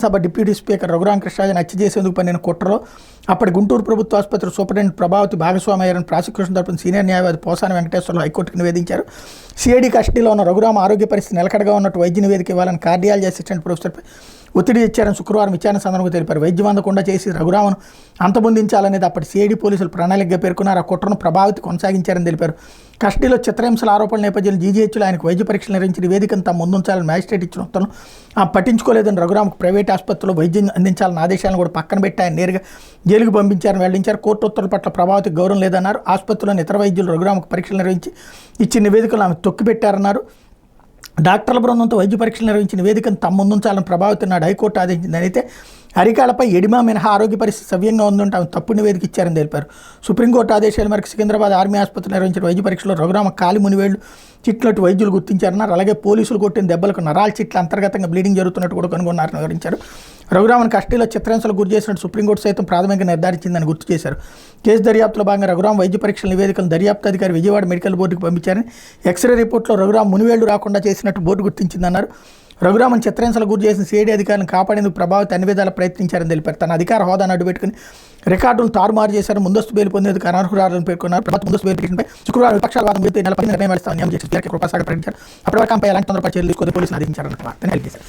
సభ deputy speaker రఘురామకృష్ణరాజును హత్య చేసేందుకు పన్నిన కుట్రలో అప్పటి గుంటూరు ప్రభుత్వ ఆసుపత్రి సూపరింటెండెంట్ ప్రభావతి భాగస్వామి అయ్యారని ప్రాసిక్యూషన్ తరపున సీనియర్ న్యాయవాది పోసాని వెంకటేశ్వర్లు హైకోర్టుకు నివేదించారు. సిఐడి కస్టడీలో ఉన్న రఘురామ ఆరోగ్య పరిస్థితి నిలకడగా ఉన్నట్టు వైద్య నివేదిక ఇవ్వాలని కార్డియాలజీ అసిస్టెంట్ ప్రొఫెసర్పై ఒత్తిడి ఇచ్చారని శుక్రవారం విచారణ సందర్భంగా తెలిపారు. వైద్యం అందకుండా చేసి రఘురామను అంతమొందించాలనేది అప్పటి సిఐడి పోలీసులు ప్రణాళికగా పేర్కొన్నారు. ఆ కుట్రను ప్రభావితి కొనసాగించారని తెలిపారు. కస్టడీలో చిత్రహింసల ఆరోపణల నేపథ్యంలో జీజీహెచ్లో ఆయనకు వైద్య పరీక్షలు నిర్వహించి నివేదికను తాము ముందుంచాలని మ్యాజిస్ట్రేట్ ఇచ్చిన ఉత్తర్వులను పట్టించుకోలేదని రఘురామకు ప్రైవేట్ ఆసుపత్రిలో వైద్యం అందించాలన్న ఆదేశాలను కూడా పక్కన పెట్టి ఆయన నేరుగా జైలుకు పంపించారని వెల్లడించారు. కోర్టు ఉత్తర్వుల పట్ల ప్రభావితకు గౌరవం లేదన్నారు. ఆసుపత్రిలోని ఇతర వైద్యులు రఘురామకు పరీక్షలు నిర్వహించి ఇచ్చిన నివేదికలు ఆమె తొక్కిపెట్టారన్నారు. డాక్టర్ల బృందంతో వైద్య పరీక్షలు నిర్వహించిన నివేదికను తమ ముందుంచాలని ప్రభావితం నాడు హైకోర్టు ఆదేశించిందని అయితే అరికాలపై ఎడిమా మినహా ఆరోగ్య పరిస్థితి సవ్యంగా ఉందంటే ఆమె తప్పుడు నివేదిక ఇచ్చారని తెలిపారు. సుప్రీంకోర్టు ఆదేశాల మేరకు సికింద్రాబాద్ ఆర్మీ ఆసుపత్రి నిర్వహించిన వైద్య పరీక్షలో రఘురామ కాలి మునివేళ్లు చిట్లట్టు వైద్యులు గుర్తించారన్నారు. అలాగే పోలీసులు కొట్టిన దెబ్బలకు నరాల చిట్ల అంతర్గతంగా బ్లీడింగ్ జరుగుతున్నట్టు కూడా కనుగొన్నారని వివరించారు. రఘురామన్ కస్టడీలో చిత్రహింసలు గురి చేసినట్టు సుప్రీంకోర్టు సైతం ప్రాథమికంగా నిర్ధారించిందని గుర్తు చేశారు. కేసు దర్యాప్తులో భాగంగా రఘురామ వైద్య పరీక్షల నివేదికలను దర్యాప్తు అధికారి విజయవాడ మెడికల్ బోర్డుకు పంపించారని, ఎక్స్రే రిపోర్ట్లో రఘురామ మునివేళ్లు రాకుండా చేసినట్టు బోర్డు గుర్తించిందన్నారు. రఘురామన్ చిత్రహింసలు గురి చేసిన సిఐడి అధికారులను కాపాడేందుకు ప్రభావిత అన్ని విధాలా ప్రయత్నించారని తెలిపారు. తన అధికార హోదాను అడ్డుపెట్టుకుని రికార్డులు తారుమారు చేశారు. ముందస్తు బెయిల్ పొందేందుకు అనర్హురాలను పేర్కొన్నారు. ప్రభుత్వ ముందస్తు బెయిల్ పిటిషన్పై శుక్రవారం విపక్షాల వాదం మీద నెల 10 నిర్ణయం వేస్తామని న్యాయం చేసి కృపాసాగర్ ప్రకటించారు. అప్పటి వరకు ఎలాంటి తొందరపాటు చర్యలు తీసుకొని పోలీసులు ఆదేశించారన్న వార్తను వెల్లడించారు.